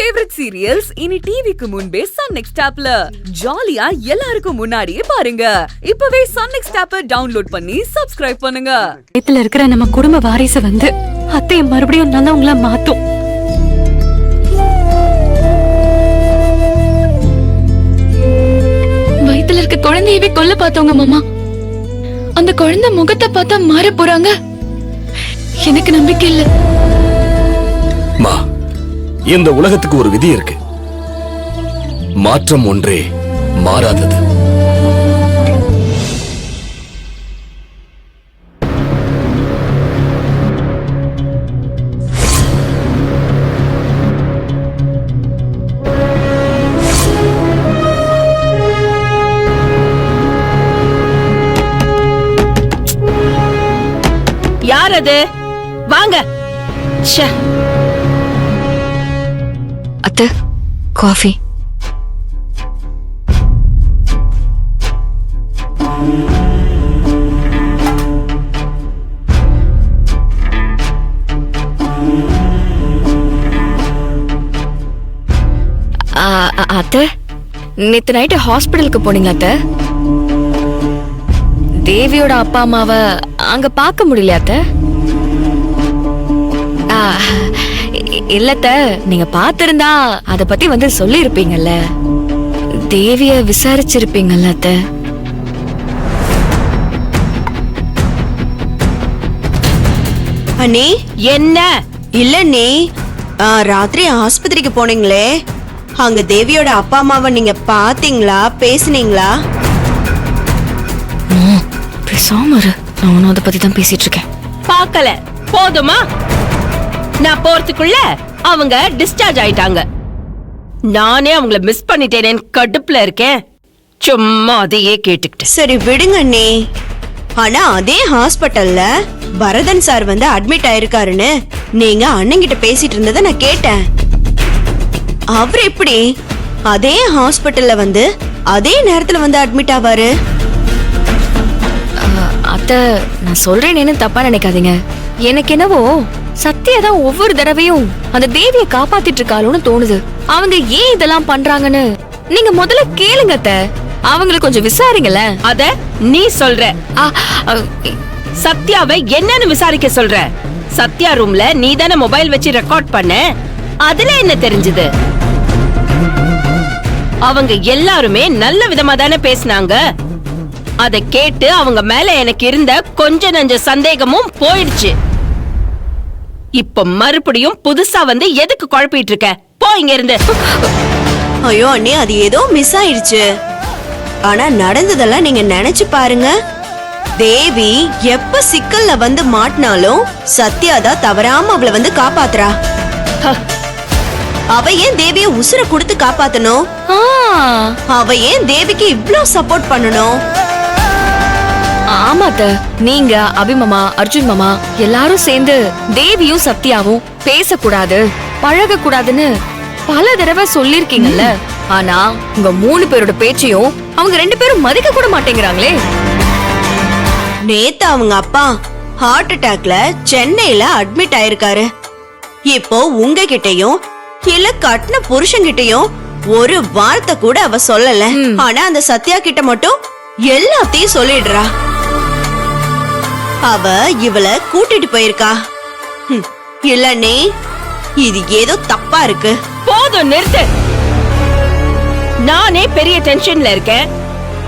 Favourite serials இனி டிவிக்கு முன்பே சன் நெக்ஸ்ட் ஆப்ல ஜாலியா எல்லாருக்கும் முன்னாடியே பாருங்க. இப்பவே சன் நெக்ஸ்ட் ஆப்பை டவுன்லோட் பண்ணி சப்ஸ்கிரைப் பண்ணுங்க. வயித்துல இருக்கிற நம்ம குடும்ப வாரிசு வந்து அத்தைய மறுபடியும் நல்லவங்களா மாத்தும். வயித்துல இருக்க குழந்தையவே கொல்ல பார்த்தவங்க மாமா, அந்த குழந்தை முகத்தை பார்த்தா மாற போறாங்க. எனக்கு நம்பிக்கை இல்ல. இந்த உலகத்துக்கு ஒரு விதி இருக்கு, மாற்றம் ஒன்றே மாறாதது. யார் அது? வாங்க. அத்தை, காஃபி. அத்தை, நேத்து நைட்டு ஹாஸ்பிடலுக்கு போனீங்க அத்தை? தேவியோட அப்பா அம்மாவை அங்க பார்க்க முடியல அத்தை? இல்லத்த, நீங்க பாத்திருந்தா அத பத்தி வந்து சொல்லி இருப்பீங்கல்ல, தேவிய விசாரிச்சிருப்பீங்கல்ல அத்த. அண்ணி என்ன? இல்ல நீ ராத்திரி ஆஸ்பத்திரிக்கு போனீங்களே, அங்க தேவியோட அப்பா அம்மாவை நீங்க பாத்தீங்களா, பேசுனீங்களா? பேசாம இரு, நானும் அத பத்தி தான் பேசிட்டு இருக்கேன். பார்க்கல போதுமா? நான் போறதுக்குள்ள அவங்க டிஸ்சார்ஜ் ஆயிட்டாங்க. நானே அவங்கள மிஸ் பண்ணிட்டேனேன்னு கடுப்புல இருக்கேன். சும்மா அதையே கேட்டுக்கிட்டு. சரி விடுங்க அண்ணி. ஆனா அதே ஹாஸ்பிட்டல்ல பரதன் சார் வந்து அட்மிட் ஆயிருக்காருன்னு நீங்க அண்ணங்கிட்ட பேசிட்டு இருந்ததை நான் கேட்டேன். அவர் எப்படி அதே ஹாஸ்பிட்டல்ல வந்து அதே நேரத்துல வந்து அட்மிட் ஆவாரு? அத்த, நான் சொல்றேன்னு தப்பா நினைக்காதீங்க. எனக்கு என்னவோ சத்யா தான் ஒவ்வொரு தடவையும் அந்த தேவியை காப்பாத்திட்டு இருக்காளோன்னு தோணுது. அவங்க ஏன் இதெல்லாம் பண்றாங்கன்னு நீங்க முதல்ல கேளுங்க அத்த. அவங்களுக்கு கொஞ்சம் விசாரிங்கல. அத நீ சொல்ற? சத்யாவை என்னன்னு விசாரிக்க சொல்ற? சத்யா ரூம்ல நீ தானே மொபைல் வச்சு ரெக்கார்ட் பண்ண, அதுல என்ன தெரிஞ்சது? அவங்க எல்லாருமே நல்ல விதமா தானே பேசினாங்க. அத கேட்டு அவங்க மேல எனக்கு இருந்த கொஞ்ச நஞ்ச சந்தேகமும் போயிடுச்சு. இப்ப மறுபடியும் புதுசா வந்து எதுக்கு குழப்பிட்டு இருக்க? போ இங்க இருந்து. ஐயோ அண்ணி, அது ஏதோ மிஸ் ஆயிடுச்சு. ஆனா நடந்ததெல்லாம் நீங்க நினைச்சு பாருங்க. தேவி எப்ப சிக்கல்ல வந்து மாட்டினாலும் சத்யாதான் தவறாம அவளை வந்து காப்பாத்துறா. அவ ஏன் தேவிய உசுர கொடுத்து காப்பாத்தணும்? அவ ஏன் தேவிக்கு இவ்ளோ சப்போர்ட் பண்ணணும்? ஆமாத்த, நீங்க அபிமாமா, அர்ஜுன் மாமா எல்லாரும் சேர்ந்து தேவியும் சத்யாவும் பேசக்கூடாது, பழக கூடாதுன்னு பல தடவை சொல்லிருக்கீங்கல்ல. ஆனா உங்க 3 பேரோட பேச்சையும் அவங்க 2 பேரும் மதிக்க கூட மாட்டேங்கிறாங்களே. நேத்து அவங்க அப்பா ஹார்ட் அட்டாக்ல சென்னையில அட்மிட் ஆயிருக்காரு. இப்போ உங்ககிட்டயும் இல்ல கட்டின புருஷன்கிட்டயும் ஒரு வார்த்தை கூட அவ சொல்லல. ஆனா அந்த சத்யா கிட்ட மட்டும் எல்லாத்தையும் சொல்லிடுறா. அவ இவளை கூட்டிட்டு போயிருக்கா. இல்லனே, இது ஏதோ தப்பா இருக்கு. போதும், நிறுத்து. நானே பெரிய டென்ஷன்ல இருக்கேன்.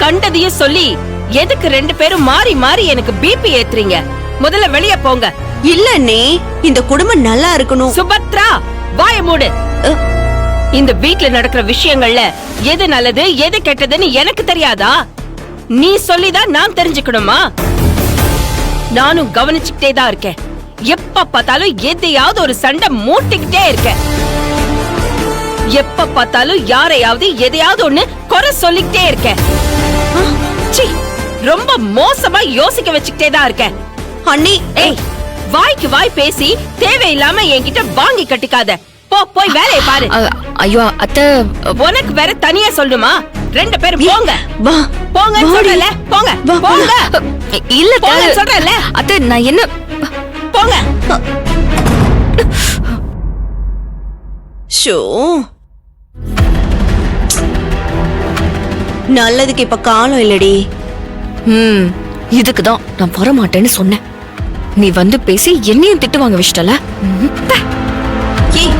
கண்டதையும் சொல்லி எதுக்கு 2 பேரும் மாறி மாறி எனக்கு பிபி ஏத்துறீங்க? முதல்ல வெளிய போங்க. இல்லனே, இந்த குடும்பம் நல்லா இருக்கணும். சுபத்ரா, வாய மூடு. இந்த வீட்ல நடக்கிற விஷயங்கள்ல எது நல்லது எது கெட்டதுன்னு எனக்கு தெரியாதா? நீ சொல்லிதான் நான் தெரிஞ்சுக்கணுமா? நானும் கவனிச்சுக்கிட்டே தான் இருக்கேன். எப்ப பார்த்தாலும் எதையாவது ஒரு சண்டை மூட்டிக்கிட்டே இருக்கேன். எப்ப பார்த்தாலும் யாரையாவது எதையாவது ஒண்ணு குறை சொல்லிக்கிட்டே இருக்கேன். ரொம்ப மோசமா யோசிக்க வச்சுக்கிட்டே தான் இருக்கேன். அண்ணி, ஏய், வாய்க்கு வாய் பேசி தேவையில்லாம என்கிட்ட வாங்கி கட்டிக்காத. போய் வேலையை பாரு. ஐயோ அத்தை, உனக்கு வேற தனியா சொல்லுமா? 2 பேரும் போங்க. போங்க சொல்றல. போங்க போங்க. இல்ல சொல்றல. அத்தை, நான் என்ன? போங்க. ஷோ, நல்லதுக்கு இப்ப காலம் இல்லடி. இதுக்கு தான் நான் வர மாட்டேன்னு சொன்னேன். நீ வந்து பேசி என்னையும் திட்டு வாங்க வச்சிட்டல. ஏய்,